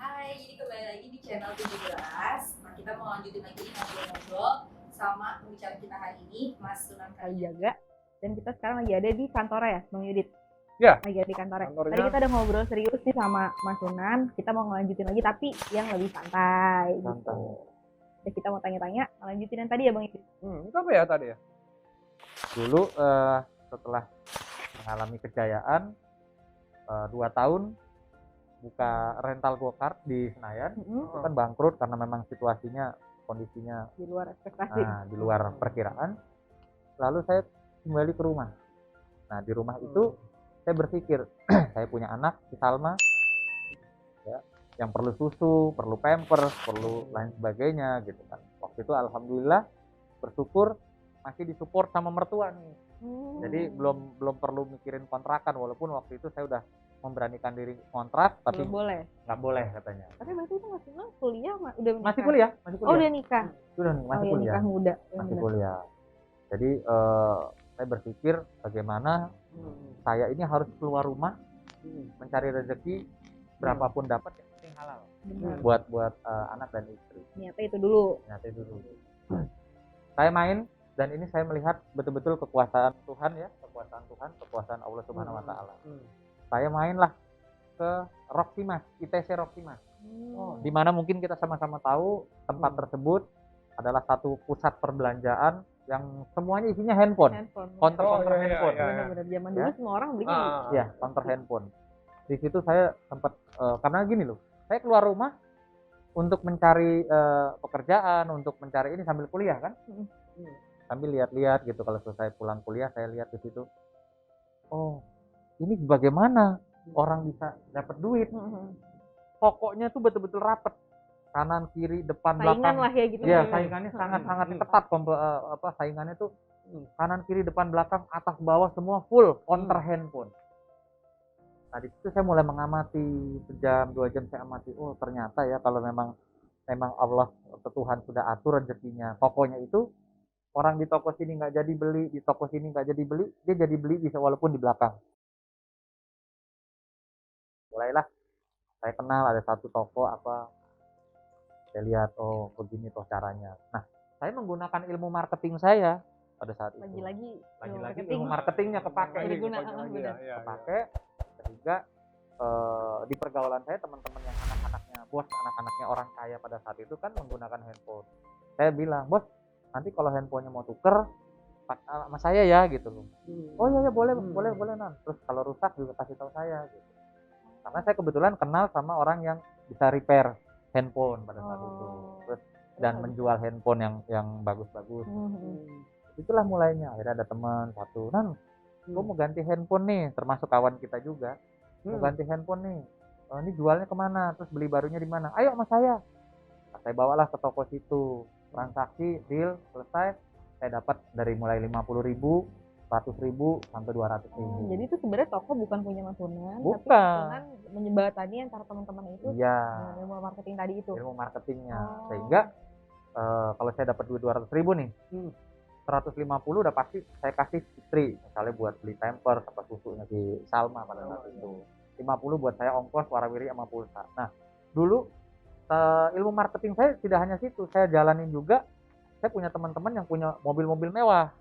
Hai, jadi kembali lagi di channel 17. Nah, kita mau lanjutin lagi ngobrol-ngobrol sama pembicara kita hari ini, Mas Sunan Kalijaga. Dan kita sekarang lagi ada di kantornya ya, Bang Yudit? Ya. Lagi ada di kantornya. Kantornya. Tadi kita udah ngobrol serius nih sama Mas Sunan. Kita mau ngelanjutin lagi, tapi yang lebih santai. Gitu. Jadi kita mau tanya-tanya, lanjutin yang tadi ya Bang Yudit? Itu apa ya tadi ya? Dulu setelah mengalami kejayaan 2 tahun buka rental go-kart di Senayan, itu kan bangkrut karena memang situasinya, kondisinya Di luar ekspektasi. di luar perkiraan. Lalu saya kembali ke rumah. Nah, di rumah itu saya berpikir, saya punya anak, si Salma, ya, yang perlu susu, perlu pampers, perlu lain sebagainya gitu kan. Waktu itu alhamdulillah bersyukur masih disupport sama mertua nih. Jadi belum perlu mikirin kontrakan, walaupun waktu itu saya udah memberanikan diri kontrak, tapi Belum boleh. nggak boleh katanya. Tapi berarti itu Mas Sunan kuliah udah menikah? Masih kuliah. Oh, udah nikah. Sudah nih, masih oh, kuliah. Nikah muda. Masih kuliah. Jadi saya berpikir bagaimana saya ini harus keluar rumah mencari rezeki, berapapun dapat yang penting halal. Buat anak dan istri. Niatnya itu dulu. Saya main, dan ini saya melihat betul-betul kekuasaan Tuhan ya, kekuasaan Allah Subhanahu wa taala. Saya mainlah ke Roximas, ITC Roximas. Di mana mungkin kita sama-sama tahu tempat tersebut adalah satu pusat perbelanjaan yang semuanya isinya handphone. Counter handphone. Benar-benar zaman dulu semua orang belinya. Ya, counter handphone. Di situ saya sempat karena gini loh, saya keluar rumah untuk mencari pekerjaan, untuk mencari ini sambil kuliah kan. Sambil lihat-lihat gitu, kalau selesai pulang kuliah saya lihat di situ. Oh, ini bagaimana orang bisa dapat duit? Pokoknya tuh betul-betul rapet. Kanan, kiri, depan, belakang. Saingan lah ya gitu. Ya, saingannya sangat-sangat ketat. Saingannya tuh kanan, kiri, depan, belakang, atas, bawah semua full counter handphone. Nah, di situ saya mulai mengamati, sejam 2 jam saya amati. Oh, ternyata ya kalau memang Allah Tuhan sudah atur rezekinya. Pokoknya itu orang di toko sini nggak jadi beli, di toko sini nggak jadi beli, dia jadi beli bisa walaupun di belakang. Mulailah saya kenal ada satu toko apa, saya lihat oh begini toh caranya. Nah, saya menggunakan ilmu marketing saya pada saat itu. Lagi-lagi ilmu marketingnya kepake, kepake sehingga di pergaulan saya teman-teman yang anak-anaknya orang kaya pada saat itu kan menggunakan handphone. Saya bilang, bos, nanti kalau handphonenya mau tuker sama saya ya gitu loh. Oh iya ya boleh nan. Terus kalau rusak juga kasih tahu saya gitu. Karena saya kebetulan kenal sama orang yang bisa repair handphone pada saat itu. Terus dan menjual handphone yang bagus-bagus. Itulah mulainya. Akhirnya ada teman satu, nan, gue mau ganti handphone nih, termasuk kawan kita juga. Mau ganti handphone nih. Ini jualnya kemana? Terus beli barunya di mana? Ayo sama saya. Nah, saya bawalah ke toko situ. Transaksi, deal, selesai. Saya dapat dari mulai 50.000, 100.000 sampai 200.000. Jadi itu sebenarnya toko bukan punya Mas Sunan, bukan. tapi Mas Sunan menjembatani antara teman-teman itu. Iya. Ilmu marketing tadi itu. Ilmu marketingnya. Sehingga kalau saya dapat duit 200.000 nih, 150 udah pasti saya kasih istri, misalnya buat beli pampers atau susunya si Salma pada saat itu. 50 buat saya ongkos, warawiri sama pulsa. Nah, dulu ilmu marketing saya tidak hanya situ, saya jalanin juga. Saya punya teman-teman yang punya mobil-mobil mewah.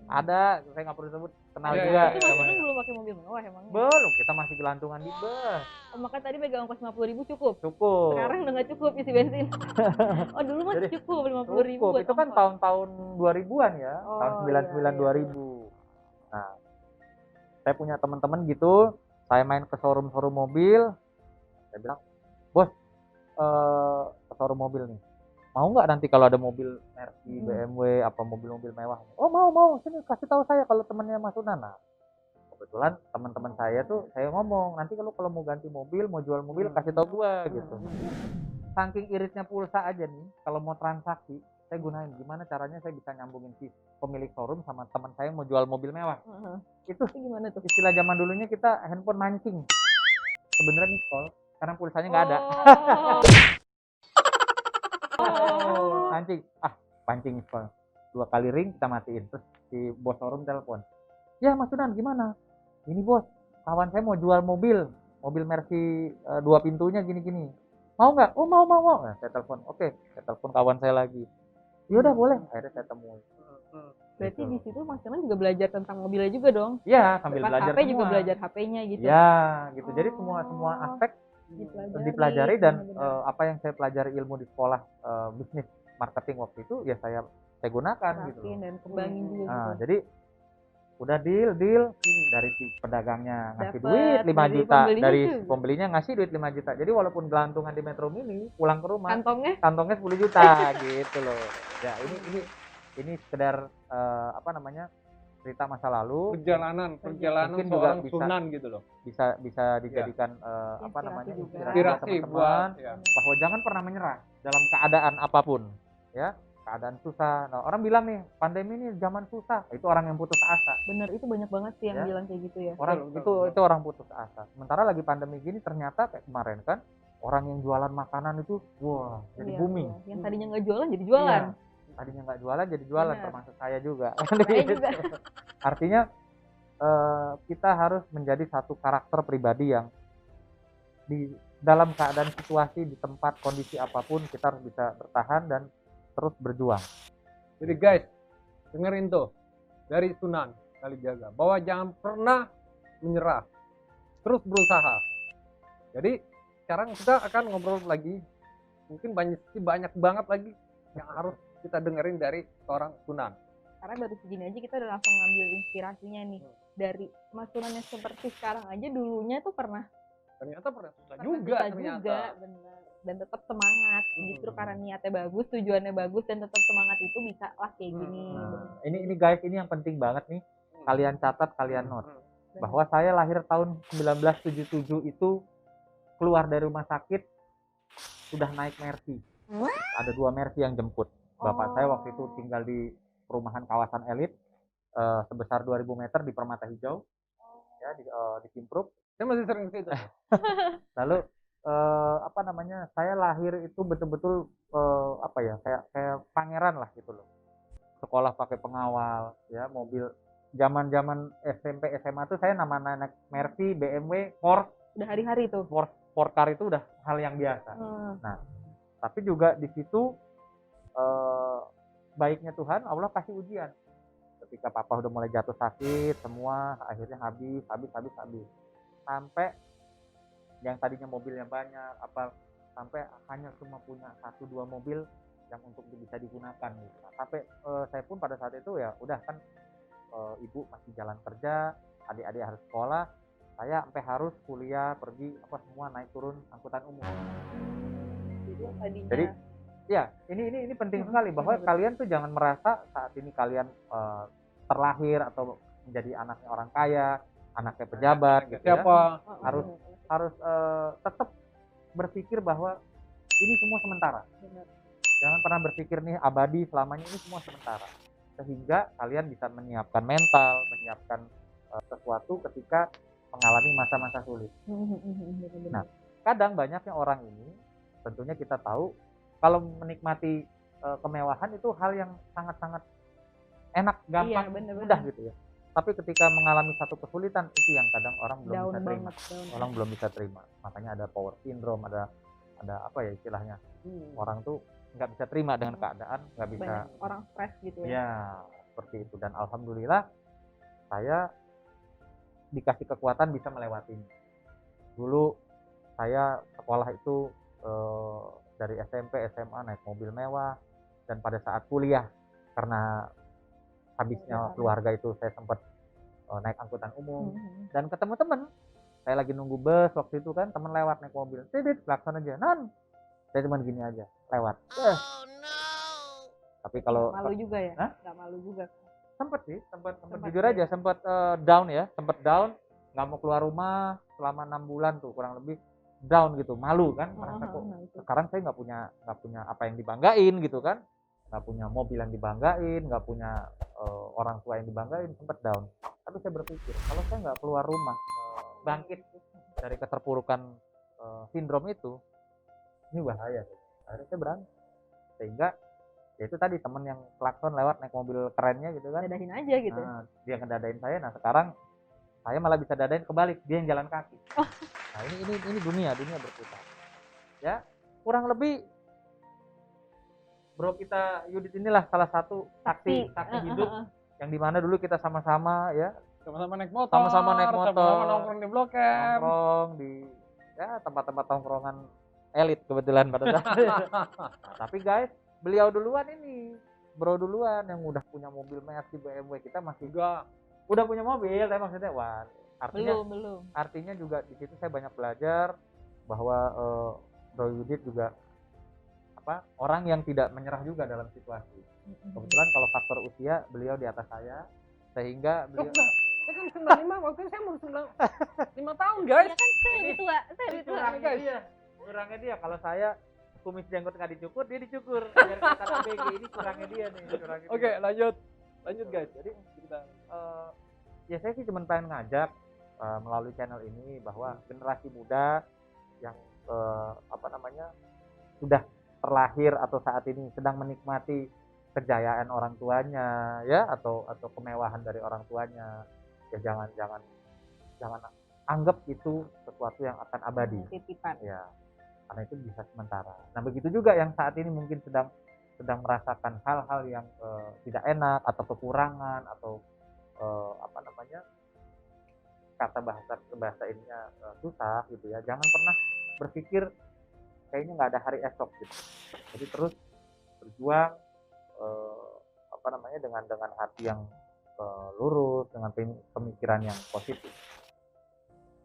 Ada, saya nggak perlu sebut, kenal juga. Itu Mas Sunan belum pakai mobil mewah emangnya? Belum, kita masih gelantungan di bus. Oh, makanya tadi pegang ongkos 50.000 cukup? Cukup. Sekarang udah nggak cukup isi bensin. Oh, dulu masih cukup 50.000 buat itu kan tahun-tahun 2000-an ya, tahun 99 2000. Nah, saya punya teman-teman gitu, saya main ke showroom mobil, saya bilang, bos, ke showroom mobil nih, mau nggak nanti kalau ada mobil Mercy, BMW, apa mobil-mobil mewah? Oh mau, sini kasih tahu saya kalau temannya Mas Sunan. Nah, kebetulan teman-teman saya tuh saya ngomong, nanti kalau mau ganti mobil, mau jual mobil, kasih tahu gua gitu. Saking iritnya pulsa aja nih, kalau mau transaksi, saya gunain gimana caranya saya bisa nyambungin si pemilik showroom sama teman saya mau jual mobil mewah. Itu gimana tuh? Istilah zaman dulunya kita handphone mancing. Sebenarnya miss call, karena pulsanya nggak ada. Mancing, pancing miss call. 2 kali ring kita matiin, terus si bos showroom telepon. Ya Mas Sunan gimana? Ini bos, kawan saya mau jual mobil Mercy 2 pintunya gini-gini. mau nggak? Oh mau. Nah, saya telepon, oke, saya telepon kawan saya lagi. Ya udah boleh, akhirnya saya temui. Berarti Gitu. di situ Mas Yonan juga belajar tentang mobilnya juga dong. Iya, sambil Pas belajar HP juga semua. belajar HP-nya gitu. Ya, gitu. Jadi Oh, semua aspek dipelajari dan benar-benar. apa yang saya pelajari ilmu di sekolah bisnis marketing waktu itu ya saya gunakan gitu loh. Terapin dan kembangin juga Nah, gitu. jadi udah deal dari si pedagangnya ngasih Dapet duit 5 dari juta, pembelinya dari juga. pembelinya ngasih duit 5 juta. Jadi walaupun gelantungan di Metro Mini, pulang ke rumah Kantongnya 10 juta gitu loh. Ya, ini sekedar apa namanya? Cerita masa lalu. Perjalanan Mungkin juga seorang bisa Sunan gitu loh. bisa dijadikan apa namanya? Inspirasi juga. Inspirasi buat Inspirasi teman-teman buat ya. bahwa jangan pernah menyerah dalam keadaan apapun, ya. Keadaan susah. Nah, orang bilang nih, pandemi ini zaman susah. Itu orang yang putus asa. Bener, itu banyak banget sih yang Ya. bilang kayak gitu ya. Orang Betul. itu orang putus asa. Sementara lagi pandemi gini ternyata kayak kemarin kan orang yang jualan makanan itu wah jadi Iya, booming. iya. Yang tadinya nggak jualan jadi jualan. Iya. Tadinya nggak jualan jadi jualan, Benar. termasuk saya juga. Saya juga. Artinya kita harus menjadi satu karakter pribadi yang di dalam keadaan situasi di tempat kondisi apapun kita harus bisa bertahan dan terus berjuang. Jadi guys, dengerin tuh dari Sunan Kalijaga bahwa jangan pernah menyerah, terus berusaha. Jadi sekarang kita akan ngobrol lagi, mungkin banyak banget lagi yang harus kita dengerin dari seorang Sunan. Karena baru segini aja kita udah langsung ngambil inspirasinya nih dari Mas Sunan yang seperti sekarang aja dulunya tuh pernah Ternyata pernah susah susah juga juga, bener. Dan tetap semangat. Justru karena niatnya bagus, tujuannya bagus dan tetap semangat itu bisa lah kayak gini. Nah, ini guys, ini yang penting banget nih. Kalian catat, kalian note. Bener. Bahwa saya lahir tahun 1977 itu keluar dari rumah sakit sudah naik Mercy. Ada 2 Mercy yang jemput. Bapak saya waktu itu tinggal di perumahan kawasan elit sebesar 2000 meter di Permata Hijau, ya di Simpruk. Saya masih sering ke situ. Lalu apa namanya? Saya lahir itu betul-betul apa ya? Kayak pangeran lah gitu loh. Sekolah pakai pengawal, ya, mobil zaman-zaman SMP SMA tuh saya naik Mercy, BMW, Porsche. Udah hari-hari tuh. Sport car itu udah hal yang biasa. Nah, tapi juga di situ baiknya Tuhan, Allah kasih ujian. Ketika papa udah mulai jatuh sakit, semua akhirnya habis. Sampai yang tadinya mobilnya banyak, sampai hanya cuma punya 1-2 mobil yang untuk bisa digunakan gitu. Sampai saya pun pada saat itu ya udah kan ibu masih jalan kerja, adik-adik harus sekolah, saya sampai harus kuliah, pergi semua naik turun angkutan umum. Jadi ya ini penting sekali bahwa kalian tuh jangan merasa saat ini kalian terlahir atau menjadi anaknya orang kaya, anaknya pejabat gitu ya. Harus tetap berpikir bahwa ini semua sementara. Jangan pernah berpikir nih abadi selamanya, ini semua sementara. Sehingga kalian bisa menyiapkan mental, menyiapkan sesuatu ketika mengalami masa-masa sulit. Nah, kadang banyaknya orang ini, tentunya kita tahu kalau menikmati kemewahan itu hal yang sangat-sangat enak, gampang, mudah gitu ya. Tapi ketika mengalami satu kesulitan itu yang kadang orang belum bisa terima. Orang belum bisa terima. Makanya ada power syndrome, ada apa ya istilahnya. Orang tuh nggak bisa terima dengan keadaan, nggak bisa. Banyak orang stres gitu ya. Ya, seperti itu. Dan alhamdulillah saya dikasih kekuatan bisa melewatinya. Dulu saya sekolah itu dari SMP, SMA naik mobil mewah, dan pada saat kuliah karena habisnya keluarga itu saya sempat naik angkutan umum dan ketemu teman. Saya lagi nunggu bus waktu itu kan, teman lewat naik mobil, tidit klakson aja, non, saya cuma gini aja lewat. Tapi kalau malu juga ya, nggak malu juga. Sempat jujur aja, sempat down ya, sempat down, nggak mau keluar rumah selama 6 bulan tuh kurang lebih, down gitu, malu kan, merasa kok sekarang saya nggak punya apa yang dibanggain gitu kan, nggak punya mobil yang dibanggain, nggak punya orang tua yang dibanggain, sempat down. Tapi saya berpikir kalau saya nggak keluar rumah bangkit dari keterpurukan sindrom itu, ini bahaya. Akhirnya saya berani, sehingga ya itu tadi temen yang klakson lewat naik mobil kerennya gitu kan, dadahin aja gitu. Nah, dia ngedadain saya. Nah sekarang saya malah bisa dadain kebalik, dia yang jalan kaki. Nah ini dunia berputar ya. kurang lebih bro kita Yudit inilah salah satu saksi hidup yang dimana dulu kita sama-sama ya Sama-sama naik motor, sama-sama nongkrong di Blok M. nongkrong di ya tempat-tempat tongkrongan elit kebetulan pada saat itu. Nah, tapi guys, beliau duluan ini, bro duluan yang udah punya mobil Mercy BMW, kita masih Juga udah punya mobil, tapi maksudnya wah artinya belum. artinya juga di situ saya banyak belajar bahwa bro Yudit juga orang yang tidak menyerah juga dalam situasi. Kebetulan kalau faktor usia beliau di atas saya sehingga beliau saya kan 95, waktu itu saya umur 5 tahun guys. Ya kan saya lebih tua, kurangnya dia kalau saya kumis jenggot nggak dicukur, dia dicukur biar kelihatan ABG. Ini kurangnya dia nih. Oke, lanjut guys. Jadi ya saya sih cuma pengen ngajak melalui channel ini bahwa generasi muda yang sudah terlahir atau saat ini sedang menikmati kejayaan orang tuanya ya atau kemewahan dari orang tuanya, ya jangan anggap itu sesuatu yang akan abadi. Titipan. Ya, karena itu bisa sementara. Nah begitu juga yang saat ini mungkin sedang merasakan hal-hal yang tidak enak atau kekurangan atau kata bahasa ininya susah gitu ya, jangan pernah berpikir kayaknya nggak ada hari esok gitu. Jadi terus berjuang dengan hati yang lurus, dengan pemikiran yang positif.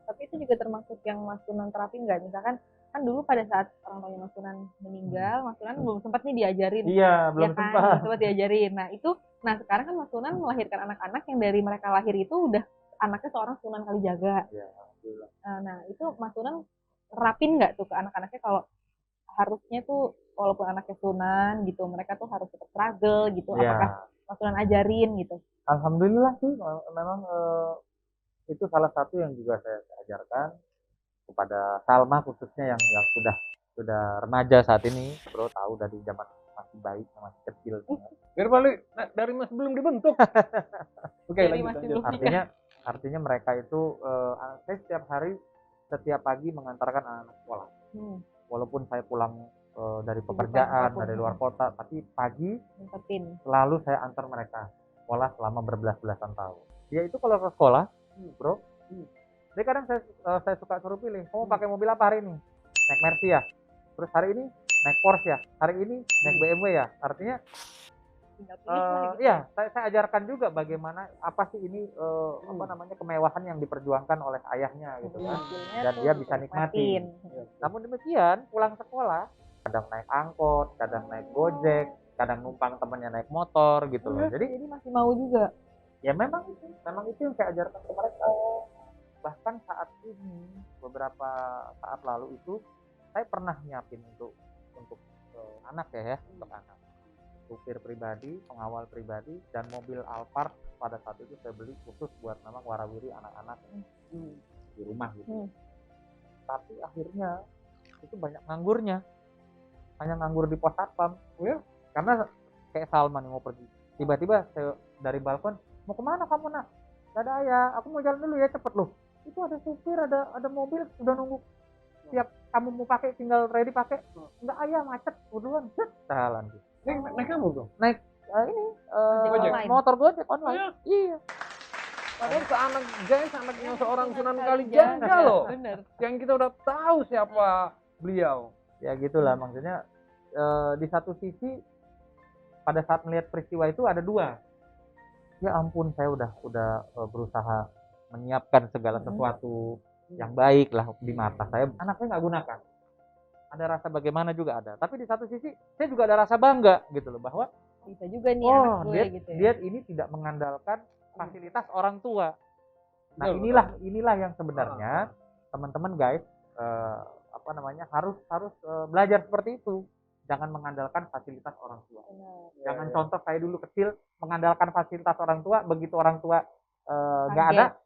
Tapi itu juga termasuk yang Mas Sunan terapin nggak? Misalkan kan dulu pada saat orang tuanya Mas Sunan meninggal, Mas Sunan belum sempat nih diajarin. Iya, belum ya kan? sempat. Belum sempat diajarin. Nah sekarang kan Mas Sunan melahirkan anak-anak yang dari mereka lahir itu udah anaknya seorang Sunan Kalijaga. Iya, alhamdulillah. Nah itu Mas Sunan terapin nggak tuh ke anak-anaknya kalau harusnya tuh walaupun anaknya Sunan gitu, mereka tuh harus tetap struggle gitu. Ya. Apakah Mas Sunan ajarin gitu? Alhamdulillah sih, memang itu salah satu yang juga saya ajarkan kepada Salma khususnya yang sudah remaja saat ini, bro tahu dari zaman masih baik, masih kecil. Biar balik dari masih belum dibentuk. Oke, lanjut. Artinya mereka itu saya setiap pagi mengantarkan anak sekolah. Walaupun saya pulang dari pekerjaan, dari luar kota, tapi pagi selalu saya antar mereka sekolah selama berbelas-belasan tahun. Dia itu kalau ke sekolah, bro, jadi kadang saya suka suruh pilih, kamu pakai mobil apa hari ini? Naik Mercy ya? Terus hari ini naik Porsche ya? Hari ini naik BMW ya? Artinya saya ajarkan juga bagaimana apa sih ini kemewahan yang diperjuangkan oleh ayahnya gitu kan, dan dia bisa nikmatin. Namun demikian pulang sekolah kadang naik angkot, kadang naik gojek, kadang numpang temannya naik motor gitu loh. Jadi masih mau juga. Ya memang itu yang saya ajarkan ke mereka. Bahkan saat ini beberapa saat lalu itu saya pernah nyiapin untuk anak ya untuk anak. Supir pribadi, pengawal pribadi, dan mobil Alphard pada saat itu saya beli khusus buat memang warawiri anak-anak di rumah gitu. Tapi akhirnya itu banyak nganggurnya, hanya nganggur di pos satpam. Karena kayak Salman mau pergi, tiba-tiba saya dari balkon, mau kemana kamu nak? Gak ada ayah, aku mau jalan dulu ya, cepet loh. Itu ada supir, ada mobil udah nunggu. Siap kamu mau pakai tinggal ready pakai. Enggak ayah, macet duluan. Jalan gitu. Naik kamu dong? Naik motor Gojek online. Iya. Padahal anaknya seorang Sunan Kalijaga loh. Bener. Yang kita udah tahu siapa beliau. Ya gitulah maksudnya. Di satu sisi pada saat melihat peristiwa itu ada dua. Ya ampun, saya udah berusaha menyiapkan segala sesuatu yang baik lah di mata saya. Anak saya nggak gunakan. Ada rasa bagaimana juga ada. Tapi di satu sisi saya juga ada rasa bangga gitu loh bahwa bisa juga nih anak gue gitu ya. Dia ini tidak mengandalkan fasilitas orang tua. Nah, inilah yang sebenarnya teman-teman guys harus belajar seperti itu. Jangan mengandalkan fasilitas orang tua. Jangan contoh saya dulu kecil mengandalkan fasilitas orang tua, begitu orang tua nggak ada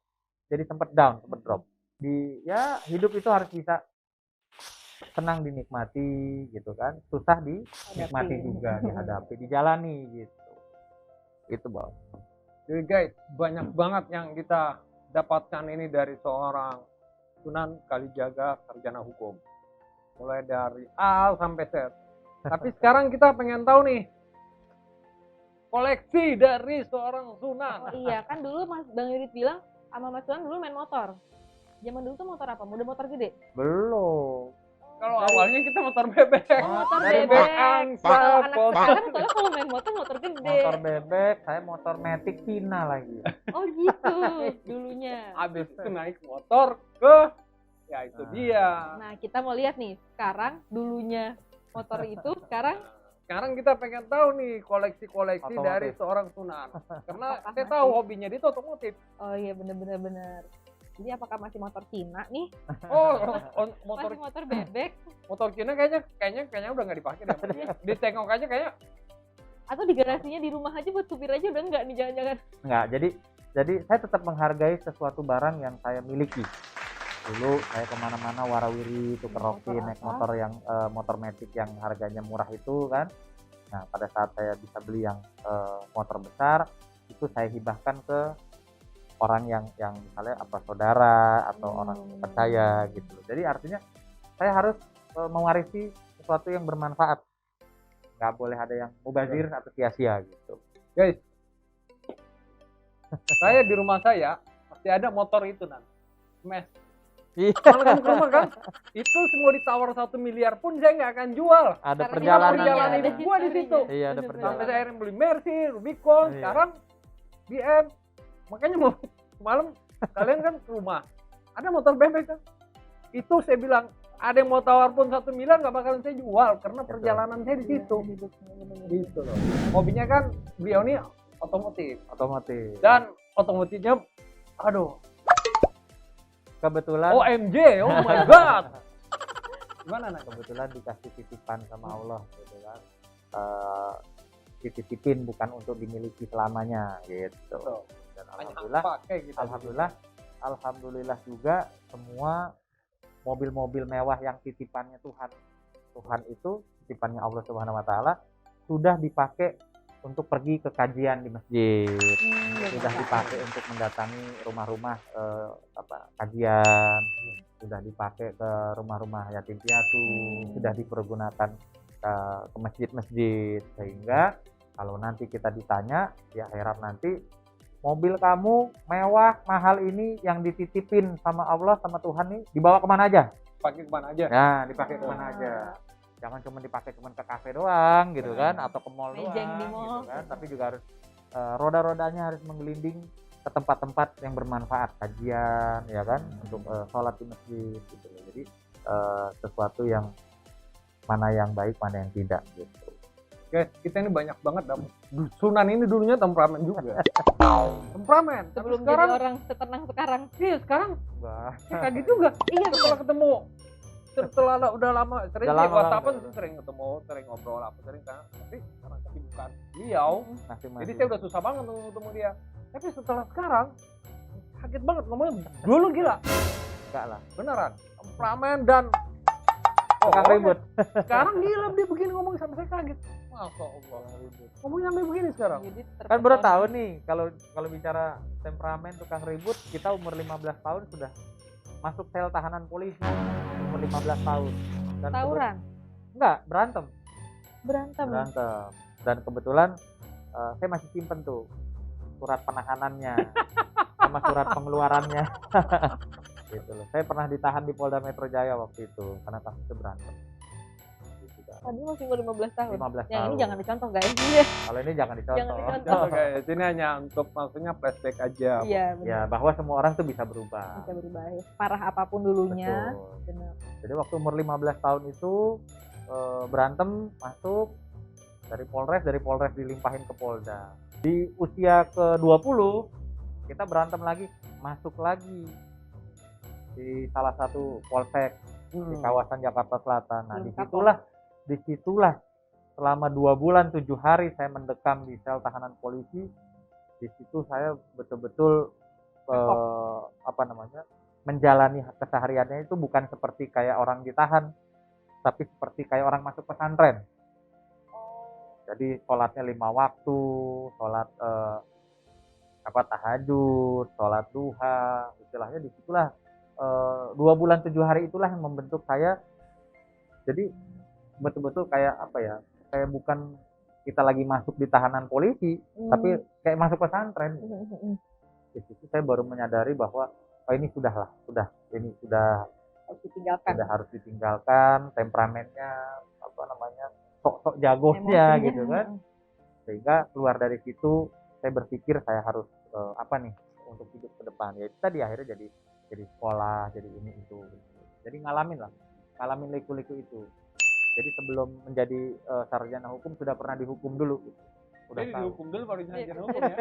jadi sempat down, sempat drop. Hidup itu harus bisa senang dinikmati gitu kan, susah dinikmati juga, dihadapi, dijalani gitu. Itu Bang. Jadi guys, banyak banget yang kita dapatkan ini dari seorang Sunan Kalijaga, sarjana hukum. mulai dari A sampai Z. Tapi sekarang kita pengen tahu nih koleksi dari seorang Sunan. Oh iya, kan dulu Bang Yurit bilang sama Mas Sunan dulu main motor. Zaman dulu tuh motor apa? Motor gede? Belum. Kalau awalnya kita motor bebek. Motor dari bebek. angsa, Kalau anak motor. sekarang soalnya kalau main motor gede. Motor bebek, saya motor Matic Cina lagi. Oh gitu dulunya. Habis itu naik motor ke ya itu Nah. dia. Nah, kita mau lihat nih, sekarang dulunya motor itu sekarang Sekarang kita pengen tahu nih koleksi-koleksi Otomotif. dari seorang Sunan. Karena Apakah saya masih? tahu hobinya dia itu otomotif. oh iya bener. Jadi apakah masih motor Cina nih? Oh, motor Masih motor bebek? motor Cina kayaknya udah nggak dipakai deh. Ditengok aja kayak Atau di garasinya di rumah aja buat supir aja udah enggak nih jangan-jangan? Enggak, jadi saya tetap menghargai sesuatu barang yang saya miliki. Dulu saya kemana-mana warawiri tuker roki Motor naik apa? motor yang motor Matic yang harganya murah itu kan. Nah pada saat saya bisa beli yang motor besar itu saya hibahkan ke orang yang misalnya apa saudara atau orang percaya gitu. Jadi artinya saya harus mewarisi sesuatu yang bermanfaat. Nggak boleh ada yang mubazir atau sia-sia gitu. guys, saya di rumah saya masih ada motor itu nan. Smash. Iya. Kalau kamu ke rumah kan, itu semua ditawar 1 miliar pun saya nggak akan jual. Ada Karena perjalanan. perjalanan ada gua di situ. historinya. Iya, ada Bener-bener. perjalanan. Sampai saya akhirnya beli Mercy, Rubicon, Iya. sekarang BM. Makanya mau malam kalian kan ke rumah, ada motor bebek kan? Itu saya bilang ada yang mau tawar pun 1 miliar nggak bakalan saya jual karena Betul. perjalanan saya di situ. Bener-bener. Gitu loh. Hobinya kan beliau ini otomotif Otomotif. dan otomotifnya, aduh, Kebetulan OMG, oh my god. Gimana nak? kebetulan dikasih titipan sama Allah gitu kan. Dititipin bukan untuk dimiliki selamanya gitu. Betul. Dan Hanya alhamdulillah pakai gitu. alhamdulillah juga semua mobil-mobil mewah yang titipannya Tuhan itu titipannya Allah Subhanahu wa taala sudah dipakai untuk pergi ke kajian di masjid. Sudah dipakai untuk mendatangi rumah-rumah kajian, sudah dipakai ke rumah-rumah yatim piatu, sudah dipergunakan ke masjid-masjid, sehingga kalau nanti kita ditanya di akhirat nanti mobil kamu mewah mahal ini yang dititipin sama Allah sama Tuhan nih dibawa kemana aja? Pakai kemana aja? Nah, dipakai kemana aja? Jangan cuma dipakai cuma ke kafe doang gitu kan, atau ke mall doang Mejeng di mall. gitu kan, tapi juga harus roda-rodanya harus menggelinding ke tempat-tempat yang bermanfaat, kajian ya kan, untuk sholat di masjid gitu loh. Jadi sesuatu yang mana yang baik mana yang tidak gitu. Guys, kita ini banyak banget dapat. Sunan ini dulunya temperamen juga. Temperamen. Tapi Sebelum sekarang, jadi orang setenang sekarang. iya sekarang Wah, kayak gitu juga. Iya Setelah ketemu, setelah udah lama, sering Udah di lama, WhatsApp-an lama. sering ketemu, sering ngobrol apa sering kan. Tapi karena kesibukan beliau, masih jadi saya udah susah banget untuk ketemu dia. Tapi setelah sekarang, kaget banget ngomongnya. Dulu gila, enggak lah. beneran. Temperamen dan Tukang orangnya ribut. sekarang gila dia begini ngomong sampai saya kaget. Masya Allah. Ngomongnya sampai begini sekarang. Jadi Kan baru terpesona. tahu nih kalau bicara temperamen tukang ribut, kita umur 15 tahun sudah masuk sel tahanan polisi. Umur 15 tahun. Dan Tawuran, enggak, berantem. berantem. Dan kebetulan saya masih simpen tuh surat penahanannya sama surat pengeluarannya. Gitu loh. Saya pernah ditahan di Polda Metro Jaya waktu itu karena kasusnya berantem. Gitu kan. Tadi masih umur 15 tahun. 15 Yang tahun. ini jangan dicontoh guys. Iya. Kalau ini jangan dicontoh. Jangan dicontoh. Oke, ini hanya untuk maksudnya flashback aja. Iya Ya, benar. bahwa semua orang tuh bisa berubah. Bisa berubah ya. Parah apapun dulunya. Betul. Benar. Jadi waktu umur 15 tahun itu berantem masuk dari Polres dilimpahin ke Polda. Di usia ke-20 kita berantem lagi, masuk lagi di salah satu polsek di kawasan Jakarta Selatan. Nah, Belum disitulah selama 2 bulan 7 hari saya mendekam di sel tahanan polisi. Di situ saya betul-betul menjalani kesehariannya itu bukan seperti kayak orang ditahan, tapi seperti kayak orang masuk pesantren. Jadi sholatnya 5 waktu, sholat tahajud, sholat duha, istilahnya disitulah 2 bulan 7 hari itulah yang membentuk saya Jadi betul-betul kayak apa ya, kayak bukan kita lagi masuk di tahanan polisi, tapi kayak masuk pesantren. Di situ saya baru menyadari bahwa oh ini sudah ini sudah Harus ditinggalkan. harus ditinggalkan, temperamennya apa namanya, sok-sok jagonya Emosinya. gitu kan. Sehingga keluar dari situ saya berpikir saya harus apa nih untuk hidup ke depan. Ya itu tadi akhirnya jadi sekolah, jadi ini itu. Jadi ngalamin liku-liku itu. Jadi sebelum menjadi sarjana hukum sudah pernah dihukum dulu. Udah Jadi tahu. dihukum dulu baru Iya, sarjana hukum ya.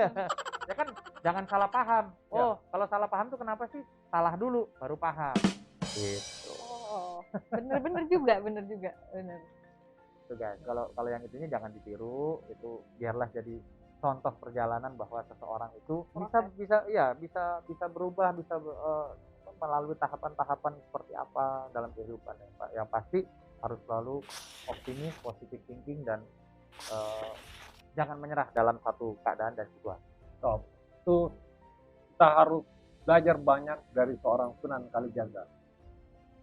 Ya kan jangan salah paham. Ya. Oh, kalau salah paham tuh kenapa sih? Salah dulu baru paham. Gitu. Oh, bener juga, bener. Itu guys. Kalau yang itunya jangan ditiru, itu biarlah jadi contoh perjalanan bahwa seseorang itu bisa berubah, bisa melalui tahapan-tahapan seperti apa dalam kehidupan. Yang pasti harus selalu optimis, positive thinking, dan jangan menyerah dalam satu keadaan dan situasi. Top. Itu kita harus belajar banyak dari seorang Sunan Kalijaga.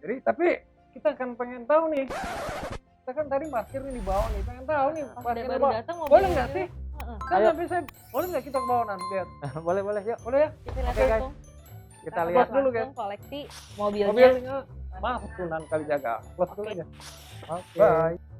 Jadi tapi kita kan pengen tahu nih. Kita kan tadi parkir nih di bawah nih, pengen tahu nih parkir di baru bawah. datang Boleh nggak sih? Kan Ayo. tapi saya boleh nggak kita ke bawah nanti lihat? boleh yuk. Boleh ya? Kita lihat Oke, guys. langsung. Kita Close lihat dulu, guys. Langsung koleksi mobilnya. Mobilnya Mas Sunan Kalijaga. Close dulu Oke. aja. Oke. Bye.